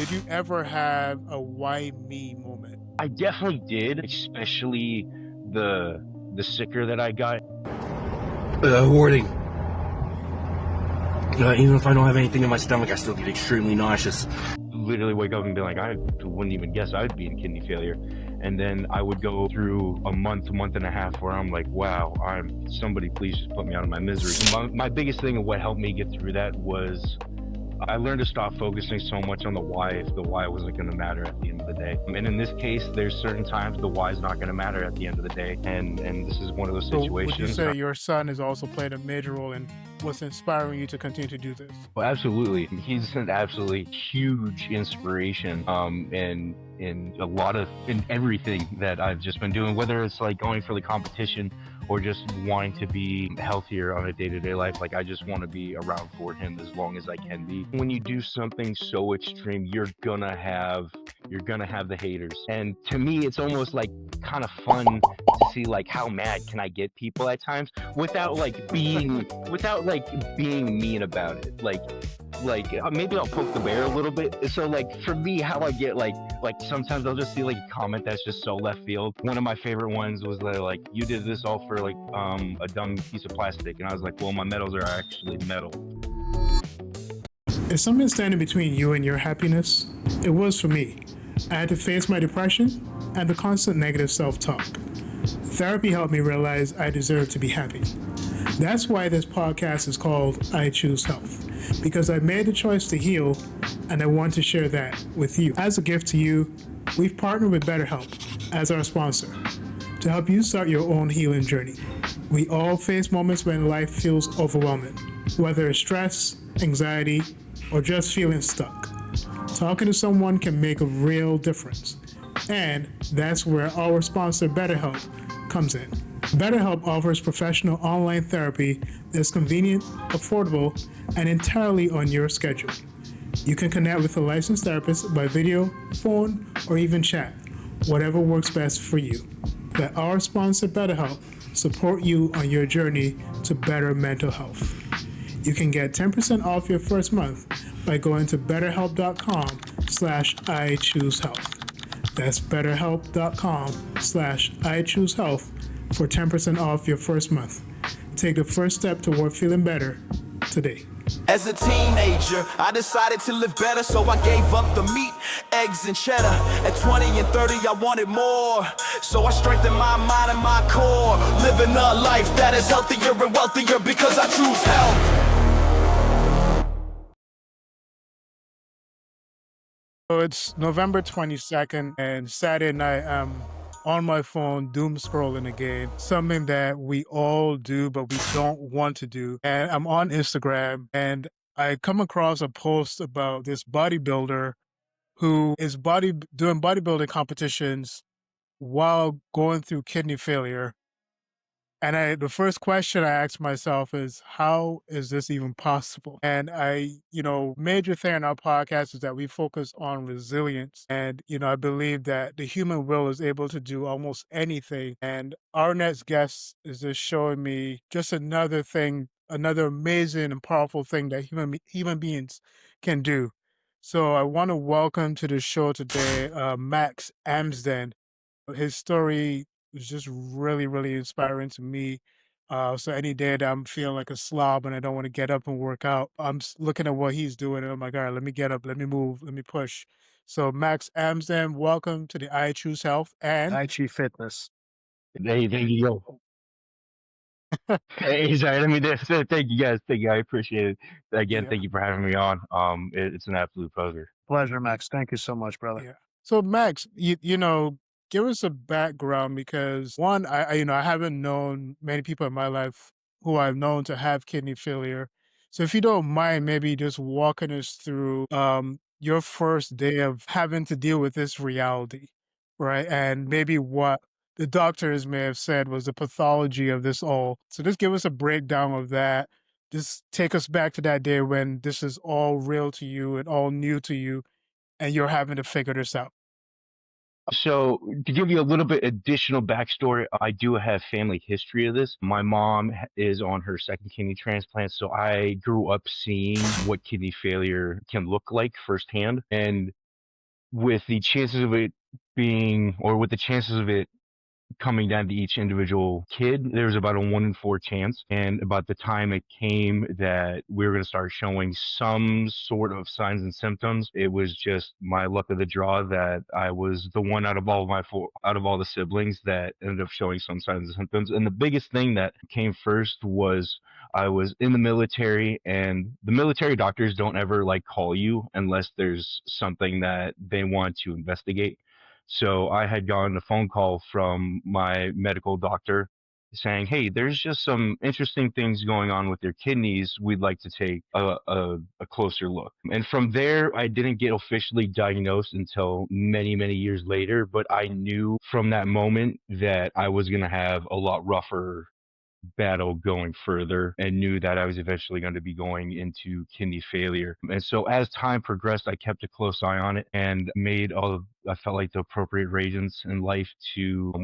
Did you ever have a why me moment? I definitely did, especially the sicker that I got. Warning. Even if I don't have anything in my stomach, I still get extremely nauseous. Literally wake up and be like, I wouldn't even guess I'd be in kidney failure. And then I would go through a month and a half where I'm like, wow, somebody please just put me out of my misery. My biggest thing of what helped me get through that was I learned to stop focusing so much on the why if the why wasn't going to matter at the end of the day. And in this case, there's certain times the why is not going to matter at the end of the day. And this is one of those So situations. would you say your son has also played a major role in what's inspiring you to continue to do this? Well, absolutely. He's an absolutely huge inspiration in everything that I've just been doing, whether it's like going for the competition or just wanting to be healthier on a day-to-day life. Like I just want to be around for him as long as I can be. When you do something so extreme, you're gonna have the haters. And to me, it's almost like kind of fun to see like how mad can I get people at times without being mean about it. Maybe I'll poke the bear a little bit. So like for me, how I get like sometimes I'll just see like a comment that's just so left field. One of my favorite ones was like, you did this all for like a dumb piece of plastic, and I was like, well, my metals are actually metal. Is something standing between you and your happiness? It was for me. I had to face my depression and the constant negative self-talk. Therapy helped me realize I deserve to be happy. That's why this podcast is called I Choose Health, because I made the choice to heal and I want to share that with you. As a gift to you, we've partnered with BetterHelp as our sponsor to help you start your own healing journey. We all face moments when life feels overwhelming, whether it's stress, anxiety, or just feeling stuck. Talking to someone can make a real difference. And that's where our sponsor BetterHelp comes in. BetterHelp offers professional online therapy that's convenient, affordable, and entirely on your schedule. You can connect with a licensed therapist by video, phone, or even chat, whatever works best for you. Let our sponsor BetterHelp support you on your journey to better mental health. You can get 10% off your first month by going to betterhelp.com/iChooseHealth. That's betterhelp.com/iChooseHealth for 10% off your first month. Take the first step toward feeling better today. As a teenager, I decided to live better, so I gave up the meat, eggs, and cheddar. At 20 and 30, I wanted more, so I strengthened my mind and my core. Living a life that is healthier and wealthier because I choose health. So it's November 22nd, and Saturday night I'm on my phone doom scrolling again, something that we all do but we don't want to do. And I'm on Instagram and I come across a post about this bodybuilder who is doing bodybuilding competitions while going through kidney failure. And the first question I asked myself is, how is this even possible? And major thing in our podcast is that we focus on resilience. And, I believe that the human will is able to do almost anything. And our next guest is just showing me just another thing, another amazing and powerful thing that human beings can do. So I want to welcome to the show today, Max Amsden. His story was just really, really inspiring to me. So any day that I'm feeling like a slob and I don't want to get up and work out, I'm looking at what he's doing and I'm like, all right, let me get up, let me move, let me push. So Max Amsden, welcome to the I Choose Health and IG Fitness. There you go. Hey, sorry, let me just say thank you guys. Thank you. I appreciate it. Again, Yeah. thank you for having me on. It's an absolute pleasure. Pleasure, Max. Thank you so much, brother. Yeah. So Max, give us a background because one, I haven't known many people in my life who I've known to have kidney failure. So if you don't mind, maybe just walking us through your first day of having to deal with this reality, right? And maybe what the doctors may have said was the pathology of this all. So just give us a breakdown of that. Just take us back to that day when this is all real to you and all new to you and you're having to figure this out. So to give you a little bit additional backstory, I do have family history of this. My mom is on her second kidney transplant, so I grew up seeing what kidney failure can look like firsthand. And with the chances of it being, or with the chances of it coming down to each individual kid, there was about a 1 in 4 chance. And about the time it came that we were going to start showing some sort of signs and symptoms, it was just my luck of the draw that I was the one out of all the siblings that ended up showing some signs and symptoms. And the biggest thing that came first was I was in the military, and the military doctors don't ever like call you unless there's something that they want to investigate. So I had gotten a phone call from my medical doctor saying, "Hey, there's just some interesting things going on with your kidneys. We'd like to take a closer look." And from there, I didn't get officially diagnosed until many, many years later. But I knew from that moment that I was going to have a lot rougher battle going further, and knew that I was eventually going to be going into kidney failure. And so as time progressed, I kept a close eye on it and made all of, I felt like, the appropriate arrangements in life to,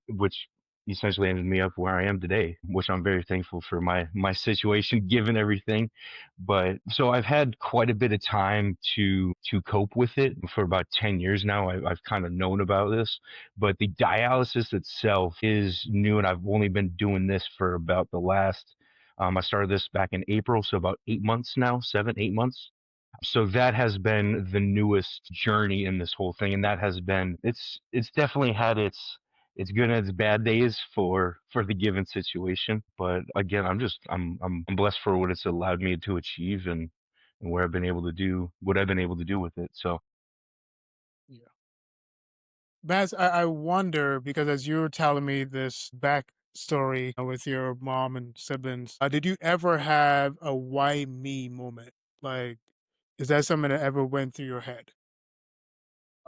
which essentially ended me up where I am today, which I'm very thankful for my situation given everything. But so I've had quite a bit of time to cope with it. For about 10 years now, I've kind of known about this, but the dialysis itself is new, and I've only been doing this for about the last, I started this back in April, so about 8 months now, 7, 8 months. So that has been the newest journey in this whole thing, and that has been, it's definitely had its good and its bad days for the given situation. But again, I'm blessed for what it's allowed me to achieve, and where I've been able to do what I've been able to do with it. So Yeah. Baz, I wonder because as you were telling me this backstory with your mom and siblings, did you ever have a why me moment? Like, is that something that ever went through your head?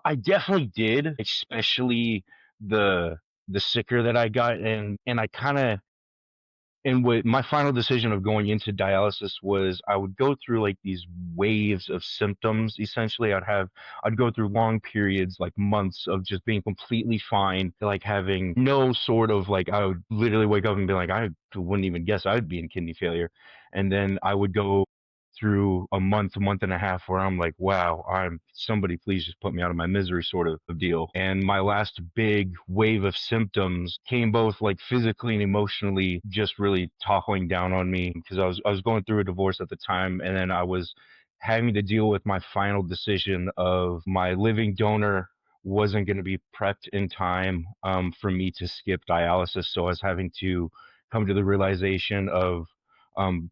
I definitely did, especially the the sicker that I got, and I kind of, and what my final decision of going into dialysis was, I would go through like these waves of symptoms. Essentially, I'd go through long periods, like months, of just being completely fine, like having no sort of, like, I would literally wake up and be like, I wouldn't even guess I'd be in kidney failure. And then I would go through a month and a half where I'm like, wow, I'm somebody please just put me out of my misery sort of deal. And my last big wave of symptoms came both like physically and emotionally, just really toppling down on me, because I was going through a divorce at the time, and then I was having to deal with my final decision of my living donor wasn't going to be prepped in time for me to skip dialysis. So I was having to come to the realization of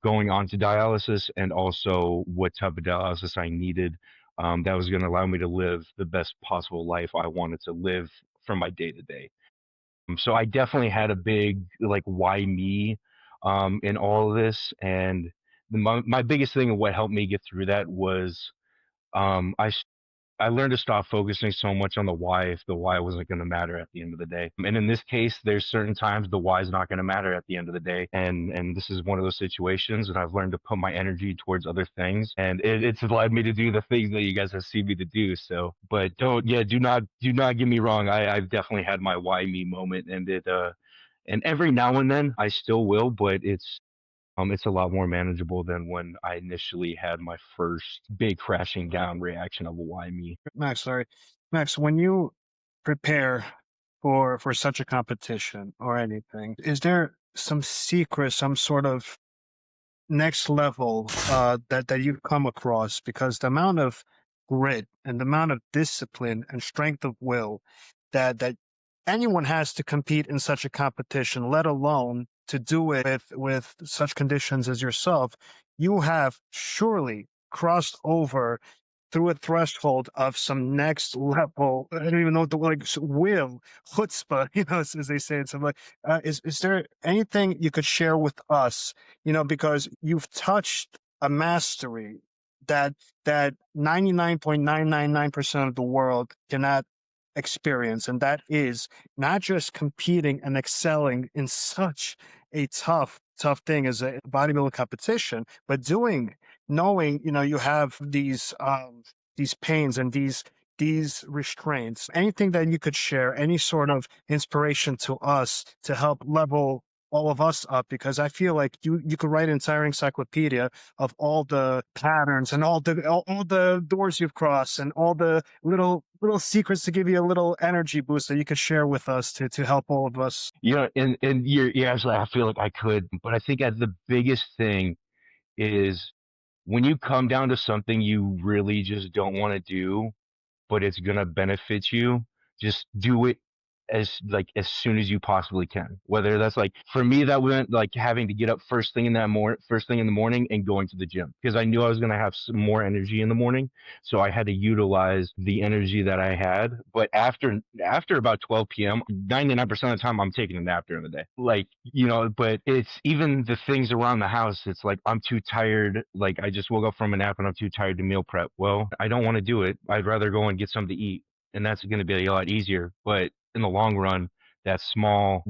going on to dialysis, and also what type of dialysis I needed, that was going to allow me to live the best possible life I wanted to live from my day to day. So I definitely had a big, like, why me in all of this. And my biggest thing and what helped me get through that was, um, I I learned to stop focusing so much on the why if the why wasn't going to matter at the end of the day. And in this case, there's certain times the why is not going to matter at the end of the day. And this is one of those situations, and I've learned to put my energy towards other things. And it's allowed me to do the things that you guys have seen me to do. So, but do not get me wrong. I've definitely had my why me moment, and and every now and then I still will, but it's a lot more manageable than when I initially had my first big crashing down reaction of a why me. Max, sorry. Max, when you prepare for such a competition or anything, is there some secret, some sort of next level that you've come across? Because the amount of grit and the amount of discipline and strength of will that anyone has to compete in such a competition, let alone to do it with such conditions as yourself, you have surely crossed over through a threshold of some next level. I don't even know what the like will chutzpah, as they say. It's like, is there anything you could share with us? Because you've touched a mastery that 99.999% of the world cannot experience, and that is not just competing and excelling in such a tough thing as a bodybuilding competition, but knowing you have these pains and these restraints. Anything that you could share, any sort of inspiration to us to help level all of us up, because I feel like you could write an entire encyclopedia of all the patterns and all the doors you've crossed and all the little secrets to give you a little energy boost that you could share with us to help all of us. And you're actually, I feel like I could, but I think the biggest thing is when you come down to something you really just don't want to do, but it's gonna benefit you, just do it as soon as you possibly can. Whether that's like for me, that meant like having to get up first thing in the morning and going to the gym because I knew I was gonna have some more energy in the morning, so I had to utilize the energy that I had. But after about 12 p.m., 99% of the time I'm taking a nap during the day. Like but it's even the things around the house. It's like I'm too tired. Like I just woke up from a nap and I'm too tired to meal prep. Well, I don't want to do it. I'd rather go and get something to eat, and that's going to be a lot easier. But in the long run, that small,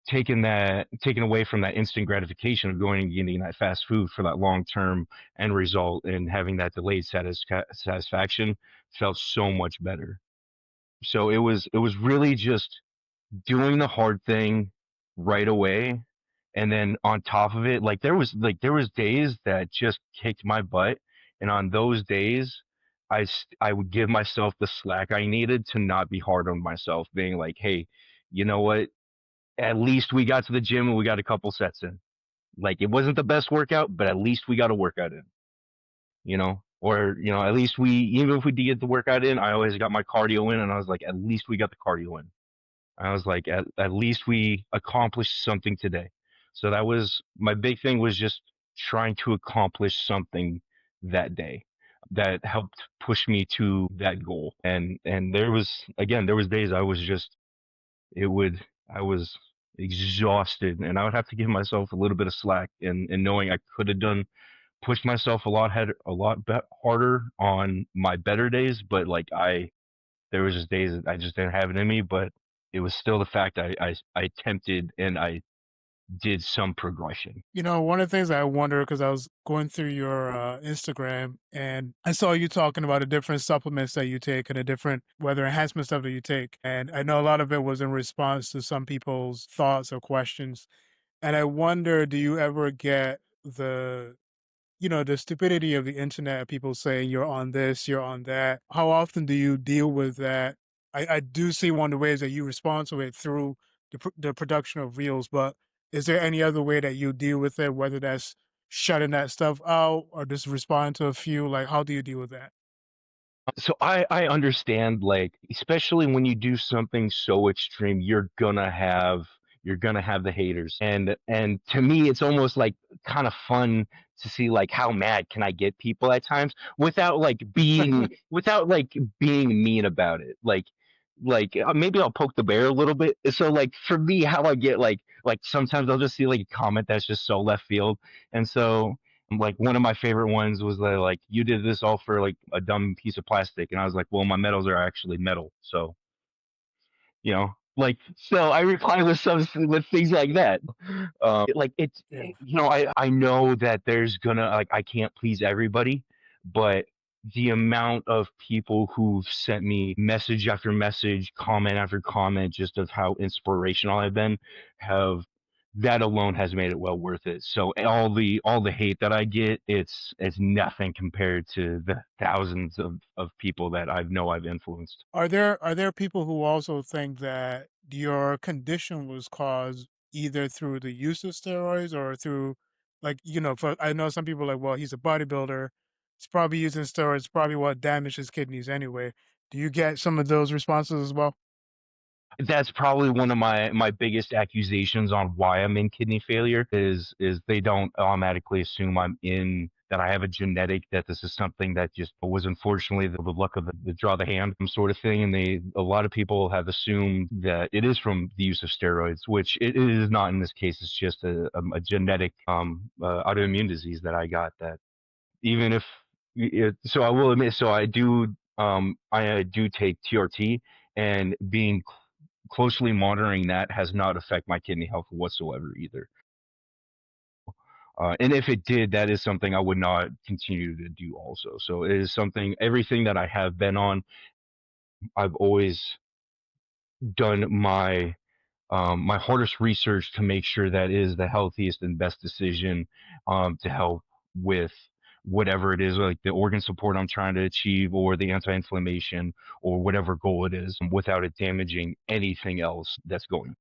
taken away from that instant gratification of going and getting that fast food for that long term end result and having that delayed satisfaction felt so much better. So it was really just doing the hard thing right away, and then on top of it, there was days that just kicked my butt, and on those days I would give myself the slack I needed to not be hard on myself, being like, hey, you know what, at least we got to the gym and we got a couple sets in. Like it wasn't the best workout, but at least we got a workout in, or at least we, even if we did get the workout in, I always got my cardio in, and I was like, at least we got the cardio in. I was like, at least we accomplished something today. So that was my big thing, was just trying to accomplish something that day that helped push me to that goal. And there was days it would I was exhausted, and I would have to give myself a little bit of slack, and knowing I could have pushed myself harder on my better days, but there was just days that I just didn't have it in me, but it was still the fact I attempted and I did some progression. One of the things I wonder, because I was going through your Instagram and I saw you talking about the different supplements that you take and the different weather enhancement stuff that you take. And I know a lot of it was in response to some people's thoughts or questions. And I wonder, do you ever get the stupidity of the internet, people saying you're on this, you're on that? How often do you deal with that? I do see one of the ways that you respond to it through the production of reels, but is there any other way that you deal with it, whether that's shutting that stuff out or just responding to a few? Like, how do you deal with that? So I understand, like, especially when you do something so extreme, you're gonna have the haters. And to me it's almost like kind of fun to see like how mad can I get people at times without being mean about it. Maybe I'll poke the bear a little bit. So like for me, how I get sometimes I'll just see like a comment that's just so left field. And so like one of my favorite ones was like, you did this all for like a dumb piece of plastic, and I was like, well, my metals are actually metal, so so I reply with things like that. Like it's Yeah. I know that there's gonna, like, I can't please everybody, but the amount of people who've sent me message after message, comment after comment, just of how inspirational I've been, have that alone has made it well worth it. So all the hate that I get, it's nothing compared to the thousands of people that I've influenced. Are there people who also think that your condition was caused either through the use of steroids or through, like, for I know some people are like, well, he's a bodybuilder, he's probably using steroids, probably what damaged his kidneys anyway. Do you get some of those responses as well? That's probably one of my biggest accusations on why I'm in kidney failure is they don't automatically assume that I have a genetic, that this is something that just was unfortunately the luck of the draw the hand sort of thing. And a lot of people have assumed that it is from the use of steroids, which it is not in this case. It's just a genetic autoimmune disease that I got, that even if so I will admit, so I do take TRT, and being closely monitoring that has not affected my kidney health whatsoever either. And if it did, that is something I would not continue to do also. So it is something, everything that I have been on, I've always done my my hardest research to make sure that is the healthiest and best decision to help with whatever it is, like the organ support I'm trying to achieve or the anti-inflammation or whatever goal it is, without it damaging anything else that's going.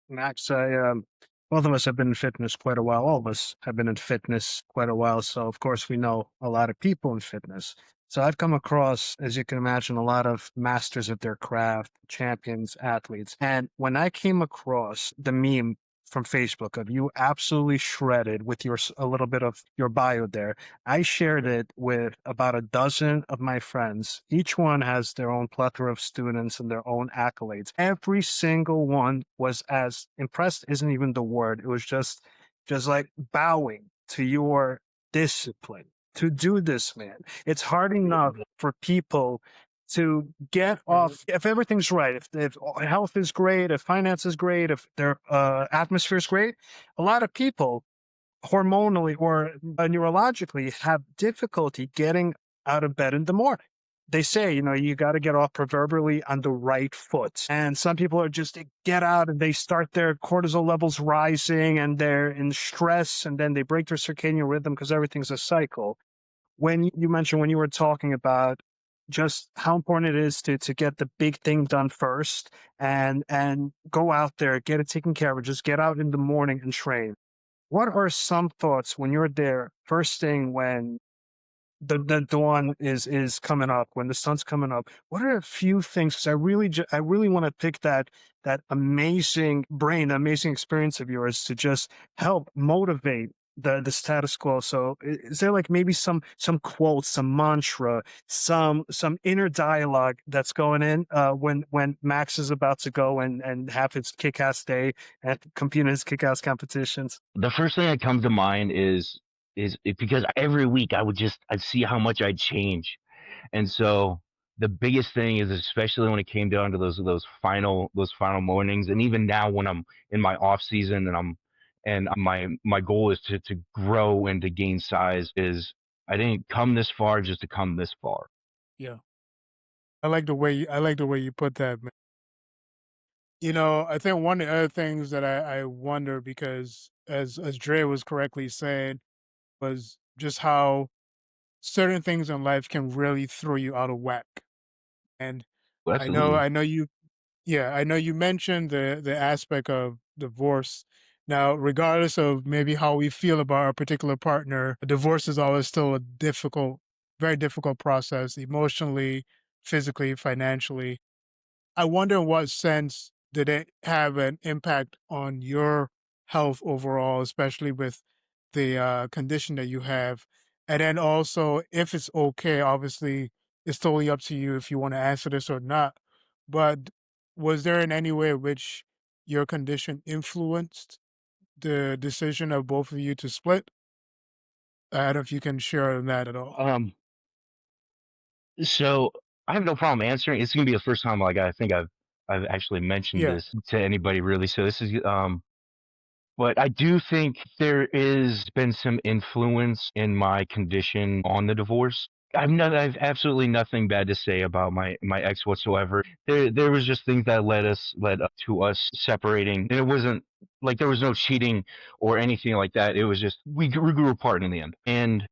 Max, both of us have been in fitness quite a while. All of us have been in fitness quite a while. So, of course, we know a lot of people in fitness. So, I've come across, as you can imagine, a lot of masters of their craft, champions, athletes. And when I came across the meme from Facebook of you absolutely shredded with a little bit of your bio there, I shared it with about a dozen of my friends. Each one has their own plethora of students and their own accolades. Every single one was as impressed, isn't even the word. It was just like bowing to your discipline to do this, man. It's hard enough for people to get off if everything's right, if health is great, if finance is great, if their atmosphere is great. A lot of people hormonally or neurologically have difficulty getting out of bed in the morning. They say, you got to get off proverbially on the right foot. And some people are just, they get out and they start their cortisol levels rising and they're in stress and then they break their circadian rhythm because everything's a cycle. When you mentioned when you were talking about just how important it is to get the big thing done first and go out there, get it taken care of, just get out in the morning and train. What are some thoughts when you're there first thing when the dawn is coming up, when the sun's coming up? What are a few things? Because I really want to pick that amazing brain, amazing experience of yours to just help motivate the status quo. So is there like maybe some quotes, some mantra, some inner dialogue that's going in when Max is about to go and have his kick-ass day and compete in his kick-ass competitions? The first thing that comes to mind because every week I'd see how much I'd change. And so the biggest thing is, especially when it came down to those final mornings, and even now when I'm in my off season and my goal is to grow and to gain size, is I didn't come this far just to come this far. Yeah. I like the way you put that, man. I think one of the other things that I wonder, because as Dre was correctly saying, was just how certain things in life can really throw you out of whack. And Absolutely. I know you yeah, I know you mentioned the aspect of divorce. Now, regardless of maybe how we feel about our particular partner, a divorce is always still a difficult, very difficult process emotionally, physically, financially. I wonder in what sense did it have an impact on your health overall, especially with the condition that you have? And then also, if it's okay, obviously, it's totally up to you if you want to answer this or not. But was there in any way in which your condition influenced the decision of both of you to split? I don't know if you can share on that at all. So I have no problem answering. It's gonna be the first time like I think I've actually mentioned Yeah. this to anybody really. So this is but I do think there is been some influence in my condition on the divorce. I've absolutely nothing bad to say about my ex whatsoever. There was just things that led up to us separating. And it wasn't like there was no cheating or anything like that. It was just we grew apart in the end.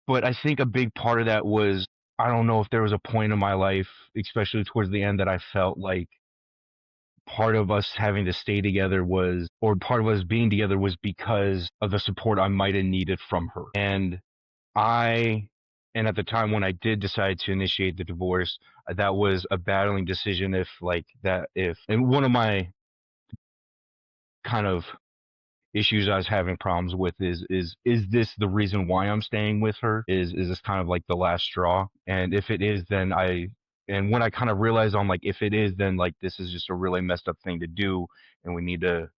But I think a big part of that was, I don't know if there was a point in my life, especially towards the end, that I felt like part of us having to stay together or part of us being together was because of the support I might have needed from her. I, and at the time when I did decide to initiate the divorce, that was a battling decision. And one of my kind of issues I was having problems with is this the reason why I'm staying with her? Is this kind of like the last straw? And if it is, and when I kind of realized I'm like, if it is, then like this is just a really messed up thing to do, and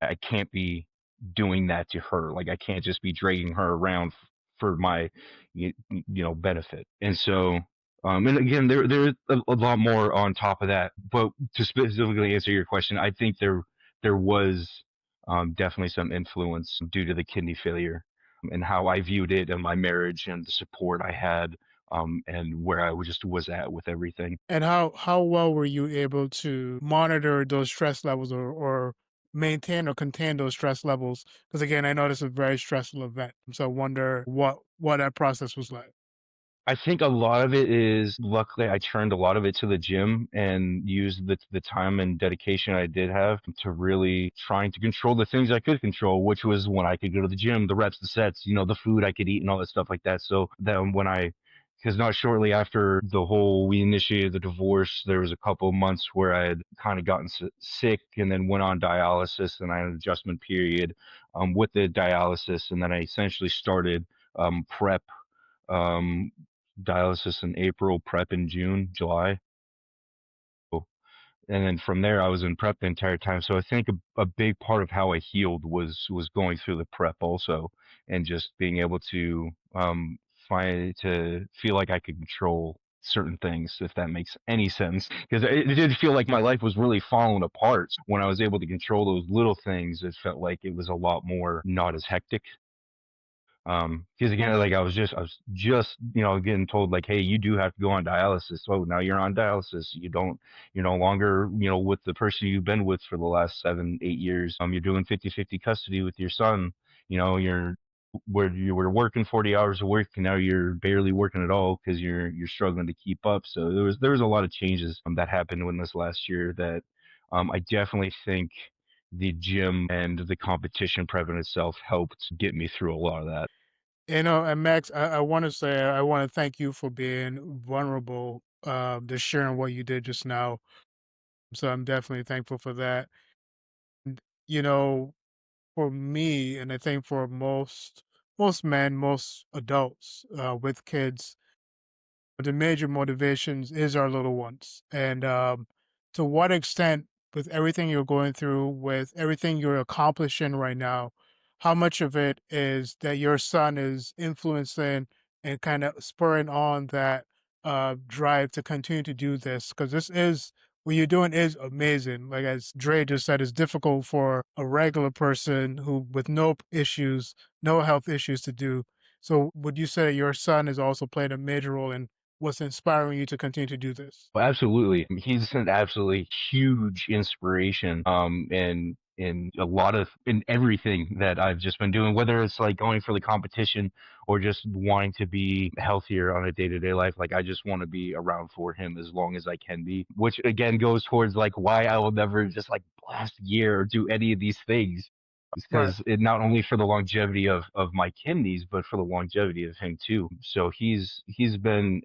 I can't be doing that to her. Like I can't just be dragging her around for my benefit. And so and again, there's a lot more on top of that. But to specifically answer your question, I think there was definitely some influence due to the kidney failure and how I viewed it and my marriage and the support I had and where I just was at with everything. And how well were you able to monitor those stress levels or maintain or contain those stress levels? Because again, I know this is a very stressful event. So I wonder what that process was like. I think a lot of it is luckily I turned a lot of it to the gym and used the time and dedication I did have to really trying to control the things I could control, which was when I could go to the gym, the reps, the sets, the food I could eat and all that stuff like that. So then because not shortly after we initiated the divorce, there was a couple of months where I had kind of gotten sick and then went on dialysis, and I had an adjustment period with the dialysis, and then I essentially started prep um, dialysis in April, prep in June, July. And then from there, I was in prep the entire time. So I think a big part of how I healed was going through the prep also, and just being able to to feel like I could control certain things, if that makes any sense. Because it did feel like my life was really falling apart. When I was able to control those little things, it felt like it was a lot more not as hectic. Because again, like I was just getting told like, hey, you do have to go on dialysis. So now you're on dialysis. You're no longer, with the person you've been with for the last 7, 8 years. You're doing 50-50 custody with your son. You're where you were working 40 hours a week, and now you're barely working at all because you're struggling to keep up. So there was a lot of changes that happened in this last year that I definitely think the gym and the competition prep in itself helped get me through a lot of that. And Max, I want to say I want to thank you for being vulnerable, just sharing what you did just now. So I'm definitely thankful for that. And, you know, for me, and I think for most men, most adults with kids, the major motivations is our little ones. And to what extent, with everything you're going through, with everything you're accomplishing right now, how much of it is that your son is influencing and kind of spurring on that drive to continue to do this? Because what you're doing is amazing. Like as Dre just said, it's difficult for a regular person who with no issues, no health issues to do. So would you say your son is also playing a major role in what's inspiring you to continue to do this? Well, absolutely. He's an absolutely huge inspiration in everything that I've just been doing, whether it's like going for the competition or just wanting to be healthier on a day-to-day life. Like I just want to be around for him as long as I can be, which again goes towards like why I will never just like blast gear or do any of these things. Right. Because it not only for the longevity of my kidneys, but for the longevity of him too. So he's been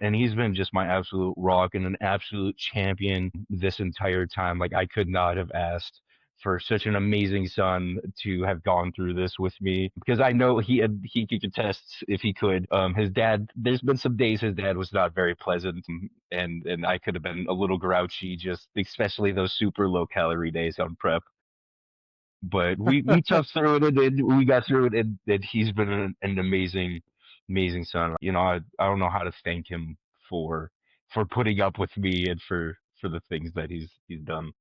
just my absolute rock and an absolute champion this entire time. Like I could not have asked for such an amazing son to have gone through this with me, because I know he could attest if he could. His dad, there's been some days his dad was not very pleasant, and I could have been a little grouchy, just especially those super low calorie days on prep, but we toughed through it, and we got through it, and he's been an amazing son. I don't know how to thank him for putting up with me and for the things that he's done.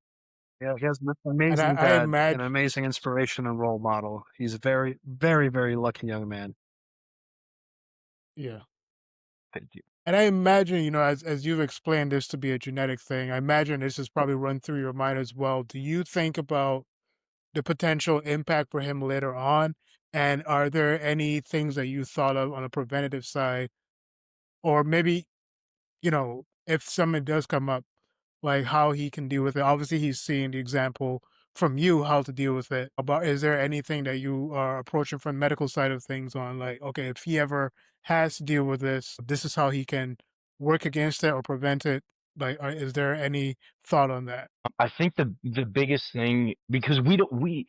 Yeah, he has an And amazing I dad, an imagine, amazing inspiration and role model. He's a very, very, very lucky young man. yeah. Thank you. And I imagine, as you've explained this to be a genetic thing, I imagine this has probably run through your mind as well. Do you think about the potential impact for him later on? And are there any things that you thought of on a preventative side? Or maybe, if something does come up, like how he can deal with it. Obviously, he's seeing the example from you how to deal with it. But is there anything that you are approaching from medical side of things on, like, okay, if he ever has to deal with this is how he can work against it or prevent it? Like, is there any thought on that? I think the biggest thing, because we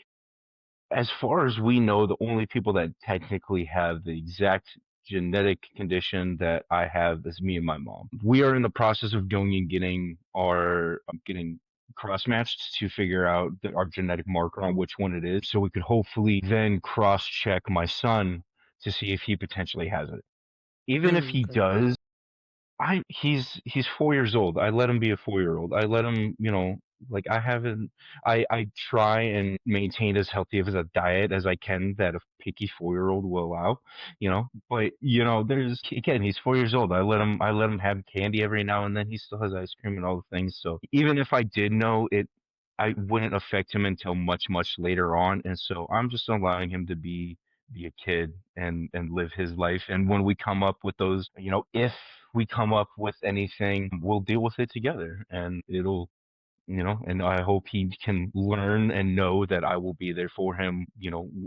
as far as we know, the only people that technically have the exact genetic condition that I have is me and my mom. We are in the process of going and getting cross matched to figure out our genetic marker on which one it is, so we could hopefully then cross check my son to see if he potentially has it. Even if he Okay. does, he's 4 years old. I let him be a 4-year-old. I let him, Like I haven't I try and maintain as healthy of a diet as I can that a picky 4-year-old will allow, But there's again, he's 4 years old. I let him have candy every now and then. He still has ice cream and all the things. So even if I did know it, I wouldn't affect him until much, much later on. And so I'm just allowing him to be a kid and live his life. And when we come up with those, if we come up with anything, we'll deal with it together and and I hope he can learn and know that I will be there for him,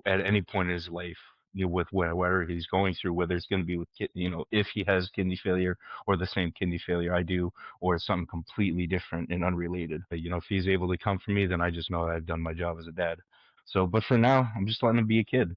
at any point in his life, with whatever he's going through, whether it's going to be with, if he has kidney failure or the same kidney failure I do, or something completely different and unrelated. But, if he's able to come for me, then I just know that I've done my job as a dad. So, but for now, I'm just letting him be a kid.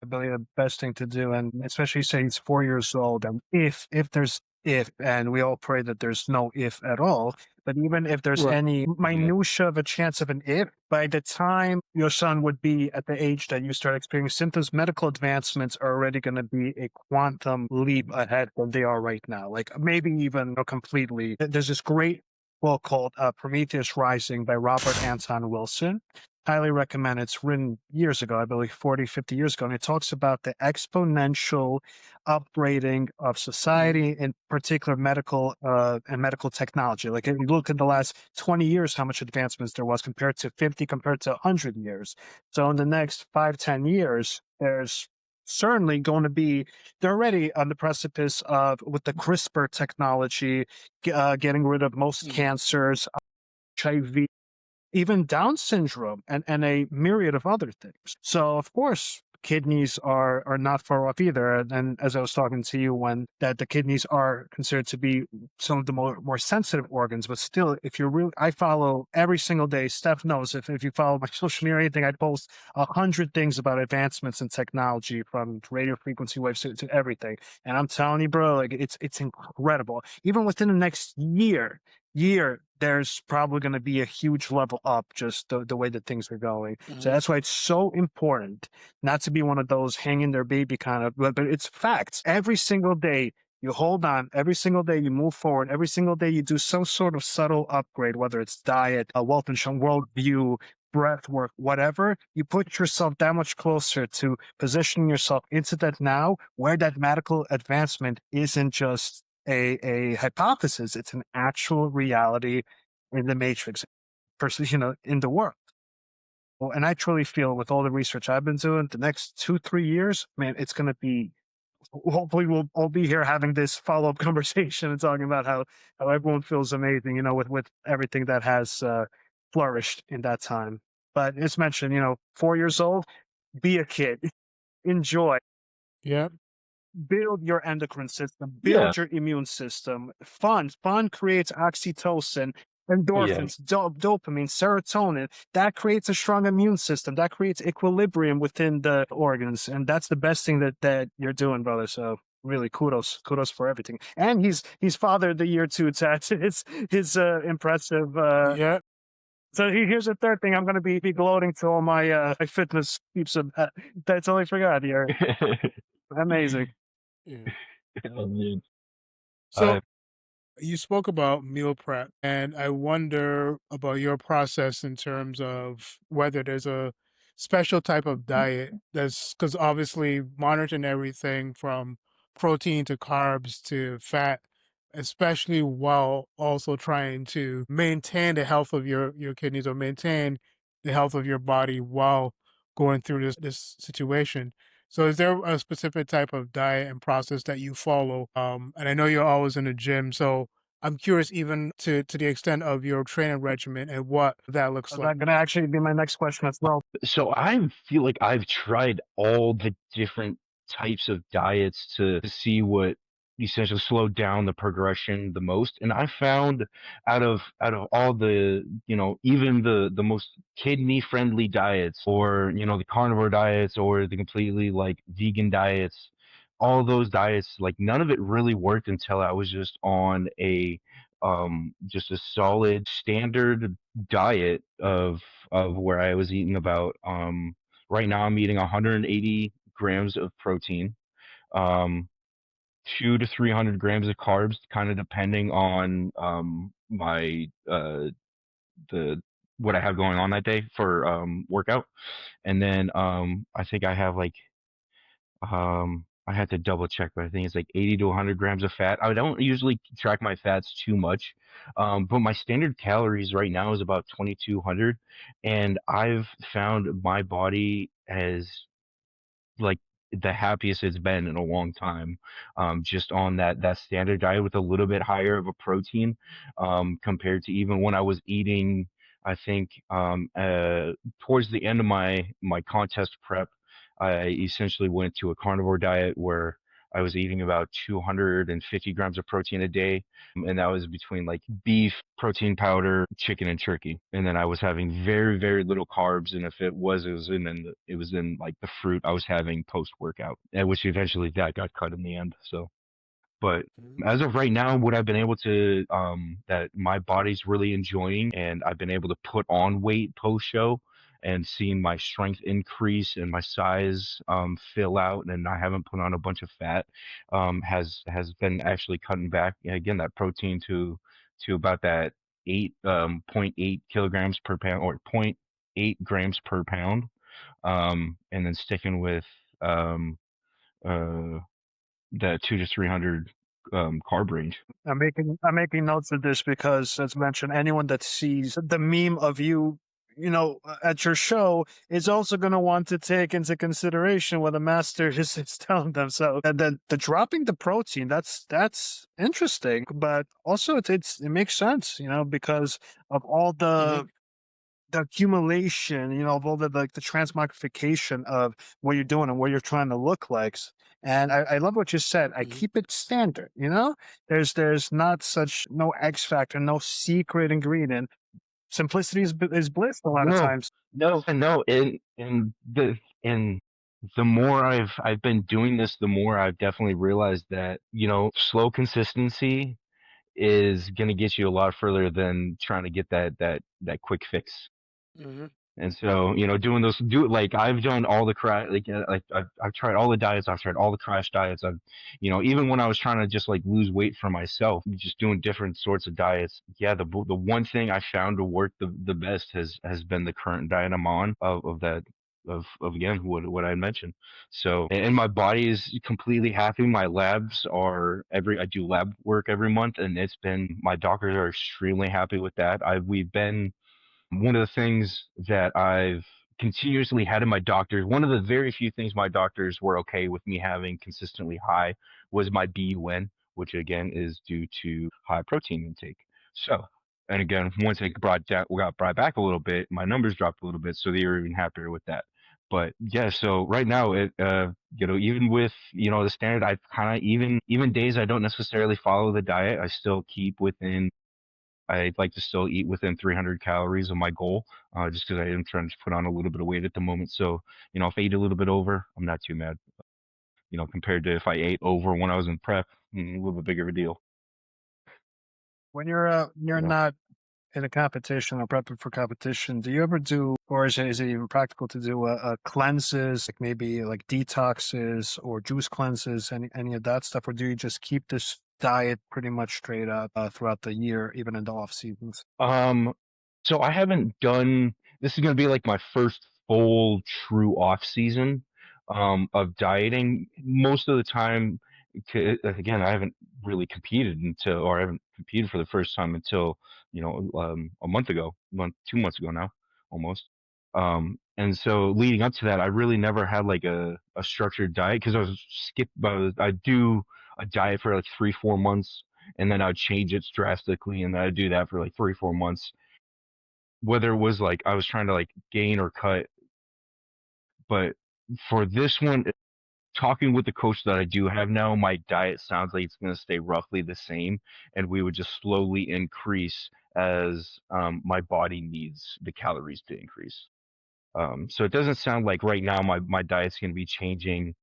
I believe the best thing to do, and especially saying he's 4 years old, and if there's if, and we all pray that there's no if at all, but even if there's Right. any Yeah. minutia of a chance of an if, by the time your son would be at the age that you start experiencing symptoms, medical advancements are already going to be a quantum leap ahead than they are right now. Like maybe even completely. There's this great book called Prometheus Rising by Robert Anton Wilson. Highly recommend. It's written years ago, I believe 40, 50 years ago, and it talks about the exponential upgrading of society, in particular medical and medical technology. Like if you look at the last 20 years, how much advancements there was compared to 50, compared to 100 years. So in the next 5, 10 years, there's certainly going to be, they're already on the precipice of, with the CRISPR technology, getting rid of most cancers, HIV, even Down syndrome, and a myriad of other things. So of course, kidneys are not far off either. And as I was talking to you, when that the kidneys are considered to be some of the more sensitive organs, but still, if you're really, I follow every single day. Steph knows, if you follow my social media or anything, I post 100 things about advancements in technology, from radio frequency waves to everything. And I'm telling you, bro, like it's incredible. Even within the next year, there's probably going to be a huge level up, just the way that things are going. So that's why it's so important not to be one of those hanging their baby kind of, but it's facts. Every single day you hold on, every single day you move forward, every single day you do some sort of subtle upgrade, whether it's diet, a wealth and worldview, breath work, whatever. You put yourself that much closer to positioning yourself into that now, where that medical advancement isn't just a hypothesis, it's an actual reality in the matrix, in the world. Well, and I truly feel, with all the research I've been doing, the next 2-3 years, man, it's going to be, hopefully we'll all be here having this follow-up conversation and talking about how everyone feels amazing, with everything that has flourished in that time. But as mentioned, 4 years old, be a kid, enjoy, Yep. build your endocrine system, Yeah. build your immune system. Fun creates oxytocin, Yeah. endorphins, dopamine, serotonin. That creates a strong immune system. That creates equilibrium within the organs, and that's the best thing that you're doing, brother. So really, kudos for everything. And he's father of the year too. It's his impressive. Yep. So here's the third thing I'm going to be gloating to all my fitness peeps. That's all I forgot here. Amazing. Yeah. Oh, man. So you spoke about meal prep, and I wonder about your process in terms of whether there's a special type of diet that's, because obviously monitoring everything from protein to carbs to fat, especially while also trying to maintain the health of your kidneys or maintain the health of your body while going through this situation. So is there a specific type of diet and process that you follow? And I know you're always in the gym, so I'm curious even to the extent of your training regimen and what that looks That's like. going to actually be my next question as well. So I feel like I've tried all the different types of diets to see what essentially slowed down the progression the most. And I found out of all the, even the most kidney friendly diets, or, the carnivore diets, or the completely like vegan diets, all those diets, like none of it really worked until I was just on just a solid standard diet of where I was eating about right now I'm eating 180 grams of protein, um 2 to 300 grams of carbs, kind of depending on my the what I have going on that day for workout. And then I think I have like I had to double check, but I think it's like 80 to 100 grams of fat. I don't usually track my fats too much, but my standard calories right now is about 2,200, and I've found my body has like the happiest it's been in a long time, just on that standard diet with a little bit higher of a protein, compared to even when I was eating. I think towards the end of my contest prep, I essentially went to a carnivore diet where I was eating about 250 grams of protein a day, and that was between like beef, protein powder, chicken, and turkey. And then I was having very, very little carbs, and if it was in like the fruit I was having post workout, which eventually that got cut in the end. So, but as of right now, what I've been able to that my body's really enjoying, and I've been able to put on weight post show and seeing my strength increase and my size fill out, and I haven't put on a bunch of fat, has been actually cutting back again that protein to about that 8.8 kilograms per pound, or 0.8 grams per pound, and then sticking with uh the 200 to 300 carb range. I'm making notes of this because, as mentioned, anyone that sees the meme of you, at your show is also going to want to take into consideration what the master is telling them. So the dropping the protein, that's interesting, but also it makes sense, because of all the accumulation, of all the transmogrification of what you're doing and what you're trying to look like. And I love what you said. I keep it standard, There's not such no X factor, no secret ingredient. Simplicity is bliss a lot of No, times. no, and the more I've been doing this, the more I've definitely realized that, slow consistency is gonna get you a lot further than trying to get that quick fix. And so, doing like I've done all the crash, like I've tried all the diets, I've tried all the crash diets. I've, even when I was trying to just like lose weight for myself, just doing different sorts of diets. Yeah, the one thing I found to work the best has been the current diet I'm on of that. Of again what I mentioned. So, and my body is completely happy. My labs are I do lab work every month, and my doctors are extremely happy with that. We've been one of the things that I've continuously had in my doctors, one of the very few things my doctors were okay with me having consistently high was my BUN, which again is due to high protein intake. So, and again, once it got brought back a little bit, my numbers dropped a little bit, so they were even happier with that. But yeah, so right now even with, the standard, I kind of even days I don't necessarily follow the diet, I still keep within I'd like to still eat within 300 calories of my goal, just because I am trying to put on a little bit of weight at the moment. So, if I eat a little bit over, I'm not too mad. Compared to if I ate over when I was in prep, a little bit bigger of a deal. When you're Yeah. not in a competition or prepping for competition, do you ever do, or is it even practical to do a cleanses, like maybe like detoxes or juice cleanses, any of that stuff, or do you just keep this diet pretty much straight up throughout the year, even in the off seasons? So I haven't done. This is gonna be like my first full true off season, of dieting. Most of the time, again, I haven't really competed or I haven't competed for the first time until, a month ago, 2 months ago now, almost. And so leading up to that, I really never had like a structured diet because I'd do a diet for like 3, 4 months, and then I'd change it drastically, and then I'd do that for like 3, 4 months, whether it was like I was trying to like gain or cut. But for this one, talking with the coach that I do have now, my diet sounds like it's going to stay roughly the same, and we would just slowly increase as my body needs the calories to increase. So it doesn't sound like right now my diet's going to be changing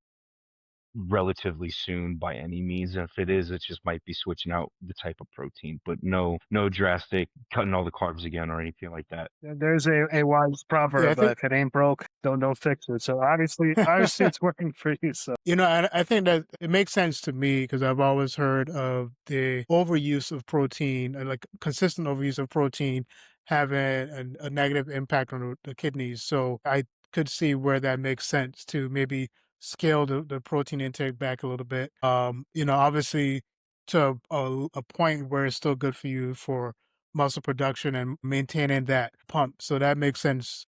relatively soon by any means. And if it is, it just might be switching out the type of protein, but no drastic cutting all the carbs again or anything like that. There's a wise Yeah, I proverb: think if it ain't broke, don't fix it. So obviously it's working for you. So I think that it makes sense to me because I've always heard of the overuse of protein, like consistent overuse of protein, having a negative impact on the kidneys. So I could see where that makes sense to maybe scale the protein intake back a little bit. Obviously to a point where it's still good for you for muscle production and maintaining that pump. So that makes sense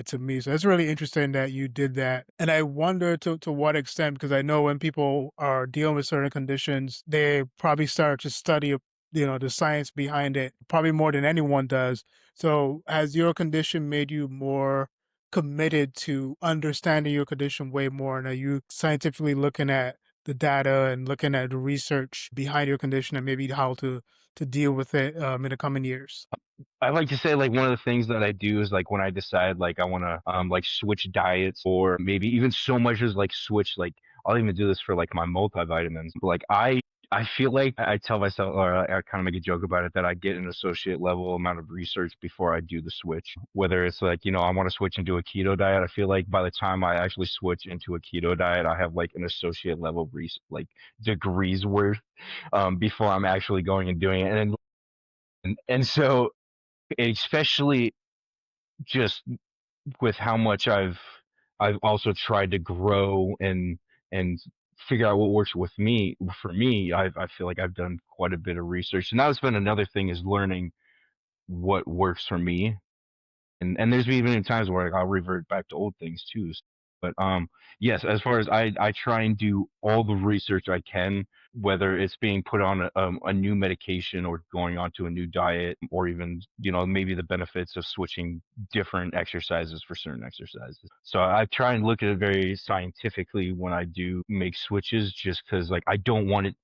to me. So it's really interesting that you did that. And I wonder to what extent, because I know when people are dealing with certain conditions, they probably start to study, the science behind it, probably more than anyone does. So has your condition made you more committed to understanding your condition way more? And are you scientifically looking at the data and looking at the research behind your condition and maybe how to deal with it in the coming years? I like to say like one of the things that I do is like when I decide like I want to like switch diets or maybe even so much as like switch like I'll even do this for like my multivitamins. Like I feel like I tell myself or I kind of make a joke about it that I get an associate level amount of research before I do the switch. Whether it's like, I want to switch into a keto diet, I feel like by the time I actually switch into a keto diet, I have like an associate level like degrees worth before I'm actually going and doing it. And so especially just with how much I've also tried to grow and figure out what works with me for me. I feel like I've done quite a bit of research, and that's been another thing is learning what works for me. And there's even times where I'll revert back to old things too. But yes, as far as I try and do all the research I can, whether it's being put on a new medication or going onto a new diet, or even maybe the benefits of switching different exercises for certain exercises. So I try and look at it very scientifically when I do make switches, just because like I don't want it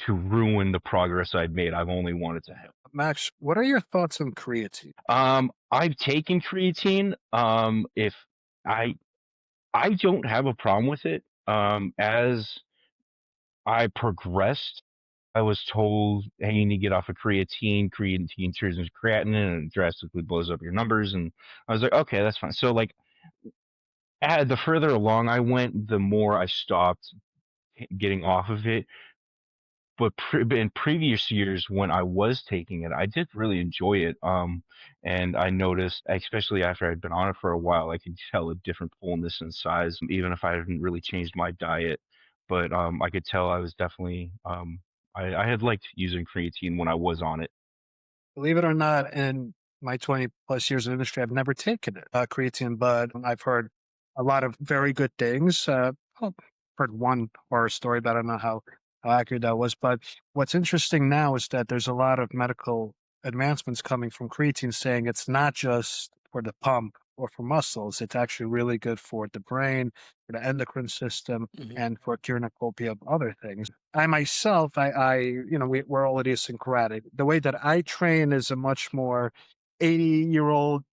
to ruin the progress I've made. I've only wanted to help. Max, what are your thoughts on creatine? I've taken creatine. If I I don't have a problem with it. As I progressed, I was told, hey, you need to get off of creatine. Creatine turns into creatinine and it drastically blows up your numbers. And I was like, okay, that's fine. So like, the further along I went, the more I stopped getting off of it. But in previous years when I was taking it, I did really enjoy it. And I noticed, especially after I'd been on it for a while, I could tell a different fullness and size, even if I hadn't really changed my diet. But I could tell I was definitely, I had liked using creatine when I was on it. Believe it or not, in my 20 plus years of industry, I've never taken it, creatine, but I've heard a lot of very good things. I've heard one horror story, but I don't know how accurate that was. But what's interesting now is that there's a lot of medical advancements coming from creatine saying it's not just for the pump or for muscles. It's actually really good for the brain, for the endocrine system, and for a cornucopia of other things. I myself, we're all idiosyncratic. The way that I train is a much more 80-year-old,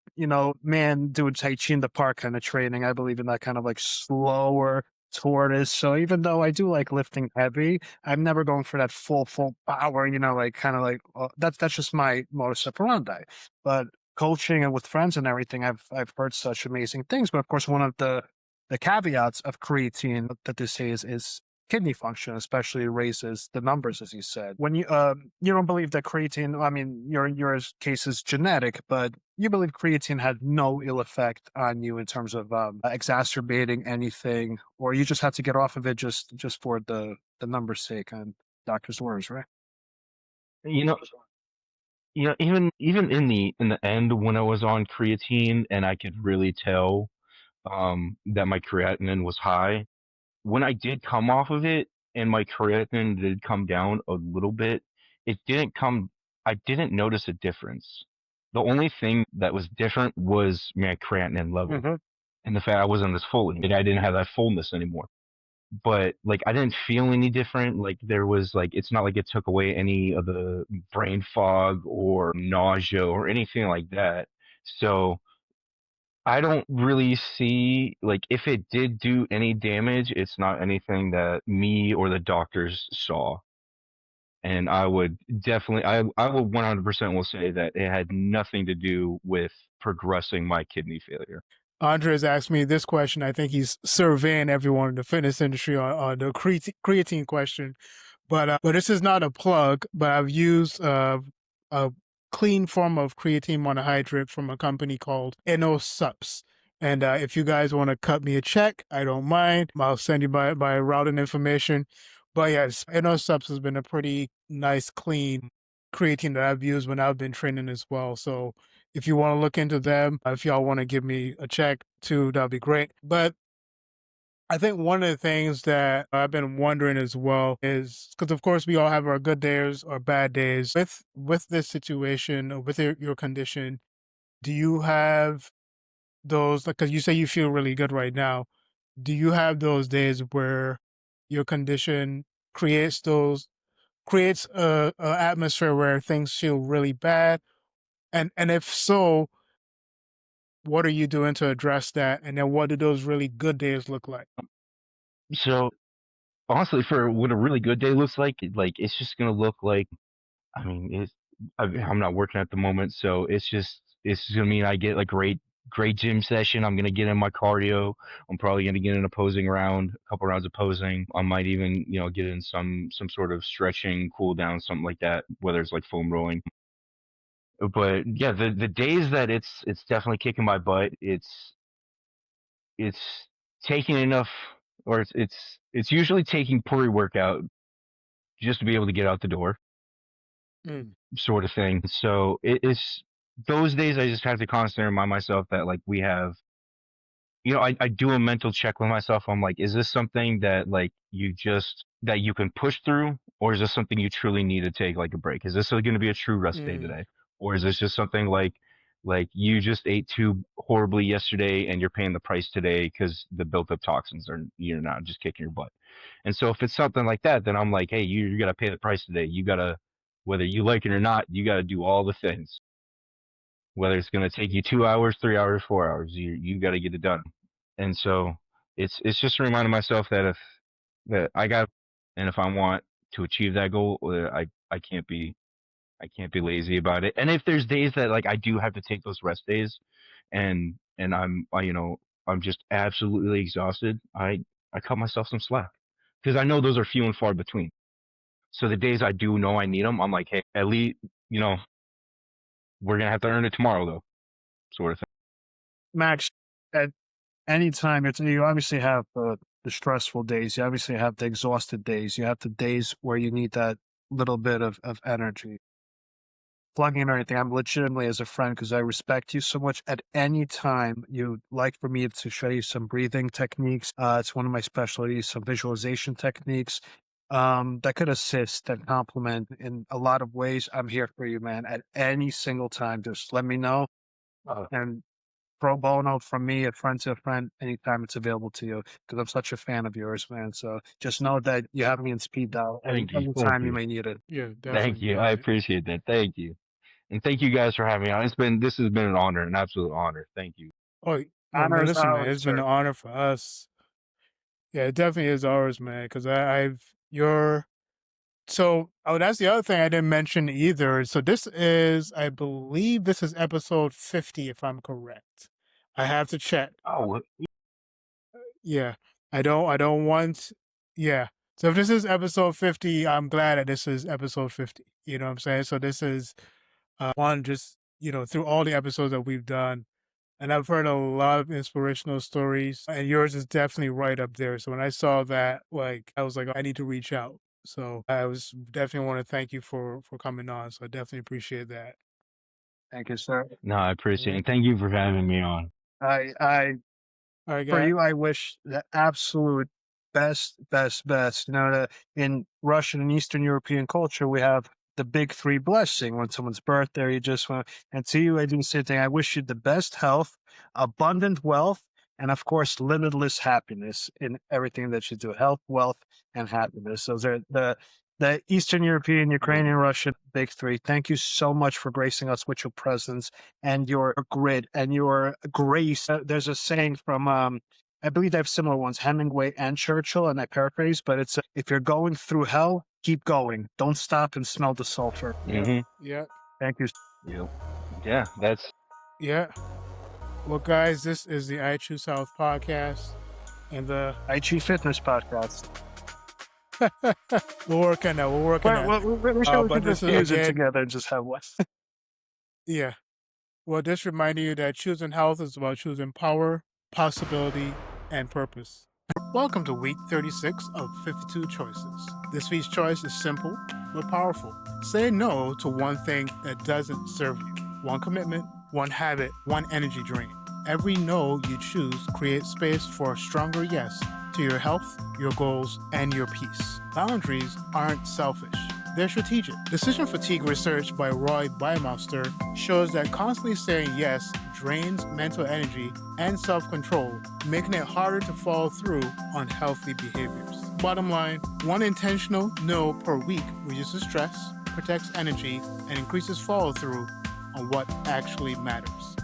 man doing Tai Chi in the park kind of training. I believe in that kind of like slower tortoise. So even though I do like lifting heavy, I'm never going for that full power, like kind of like that's just my modus operandi. But coaching and with friends and everything, I've heard such amazing things. But of course, one of the caveats of creatine that they say is kidney function, especially raises the numbers, as you said. When you don't believe that creatine, I mean, your case is genetic, but you believe creatine had no ill effect on you in terms of exacerbating anything, or you just had to get off of it just for the numbers' sake and doctor's words, right? You know, even in the end when I was on creatine and I could really tell that my creatinine was high. When I did come off of it and my creatinine did come down a little bit, I didn't notice a difference. The only thing that was different was my creatinine level and the fact I wasn't as full. I didn't have that fullness anymore. But like I didn't feel any different. Like there was like it's not like it took away any of the brain fog or nausea or anything like that. So I don't really see like if it did do any damage, it's not anything that me or the doctors saw. And I would definitely, I would 100% will say that it had nothing to do with progressing my kidney failure. Andres asked me this question. I think he's surveying everyone in the fitness industry on the creatine question. But this is not a plug, but I've used clean form of creatine monohydrate from a company called InnoSups. And if you guys want to cut me a check, I don't mind. I'll send you my routing information. But yes, InnoSups has been a pretty nice, clean creatine that I've used when I've been training as well. So if you want to look into them, if y'all want to give me a check too, that'd be great. But I think one of the things that I've been wondering as well is because, of course, we all have our good days or bad days. With this situation, or with your condition, do you have those? Because you say you feel really good right now. Do you have those days where your condition creates a atmosphere where things feel really bad? And if so, what are you doing to address that? And then what do those really good days look like? So honestly, for what a really good day looks like, it's just gonna look like. I mean, I'm not working at the moment, so it's just gonna mean I get like great gym session. I'm gonna get in my cardio. I'm probably gonna get an opposing round, a couple rounds of posing. I might even get in some sort of stretching, cool down, something like that. Whether it's like foam rolling, but yeah, the days that it's definitely kicking my butt. It's taking enough, or it's usually taking pre-workout just to be able to get out the door, Mm, sort of thing. So it's those days I just have to constantly remind myself that like we have, I do a mental check with myself. I'm like, is this something that like that you can push through, or is this something you truly need to take like a break? Is this going to be a true rest day mm, today, or is this just something like you just ate too horribly yesterday and you're paying the price today because the built up toxins are you're not just kicking your butt. And so if it's something like that, then I'm like, hey, you got to pay the price today. You got to, whether you like it or not, you got to do all the things. Whether it's going to take you 2 hours, 3 hours, 4 hours, you got to get it done. And so it's just reminding myself that if that I got, and if I want to achieve that goal, I can't be lazy about it. And if there's days that like I do have to take those rest days, and I'm just absolutely exhausted, I cut myself some slack because I know those are few and far between. So the days I do know I need them, I'm like, hey, at least we're gonna have to earn it tomorrow though, sort of thing. Max, at any time, you obviously have the stressful days. You obviously have the exhausted days. You have the days where you need that little bit of energy. Plugging or anything, I'm legitimately as a friend because I respect you so much. At any time you'd like for me to show you some breathing techniques, it's one of my specialties, some visualization techniques that could assist and complement in a lot of ways. I'm here for you, man. At any single time, just let me know. And pro bono from me, a friend to a friend, anytime it's available to you because I'm such a fan of yours, man. So just know that you have me in speed dial Thank you, thank anytime you you, may need it. yeah, thank definitely, you. I man. appreciate that. Thank you, and thank you guys for having me on. This has been an honor, an absolute honor. Thank you. Oh, oh man, Honor is listen, man, ours, it's been sir. an honor for us. Yeah, it definitely is ours, man. Because you're so. Oh, that's the other thing I didn't mention either. So I believe, this is episode 50, if I'm correct. I have to check. Oh, Yeah, I don't want. Yeah. So if this is episode 50, I'm glad that this is episode 50. You know what I'm saying? So this is one just through all the episodes that we've done. And I've heard a lot of inspirational stories, and yours is definitely right up there. So when I saw that, like, I was like, I need to reach out. So I was definitely want to thank you for coming on. So I definitely appreciate that. Thank you, sir. no, I appreciate Yeah. it. Thank you for having me on. I All right, For guys. you, I wish the absolute best, best, best. In Russian and Eastern European culture, we have the big three blessing. When someone's birthday, you just want, and to you, I do the same thing. I wish you the best health, abundant wealth, and of course, limitless happiness in everything that you do. Health, wealth, and happiness. Those are the Eastern European, Ukrainian, Russian big three. Thank you so much for gracing us with your presence and your grit and your grace. There's a saying from, I believe they have similar ones, Hemingway and Churchill, and I paraphrase, but it's if you're going through hell, keep going. Don't stop and smell the sulfur. Yeah. Mm-hmm. Yeah. Thank you. Yep. Yeah, that's Yeah. Well, guys, this is the I Choose Health podcast, and IG Fitness Podcast. we're working that. We're working that. We should But just this is use it again. together and just have one. Yeah. Well, this reminding you that choosing health is about choosing power, possibility, and purpose. Welcome to week 36 of 52 choices. This week's choice is simple but powerful. Say no to one thing that doesn't serve you. One commitment, one habit, one energy drain. Every no you choose creates space for a stronger yes to your health, your goals, and your peace. Boundaries aren't selfish. They're strategic. Decision fatigue research by Roy Baumeister shows that constantly saying yes drains mental energy and self-control, making it harder to follow through on healthy behaviors. Bottom line, one intentional no per week reduces stress, protects energy, and increases follow-through on what actually matters.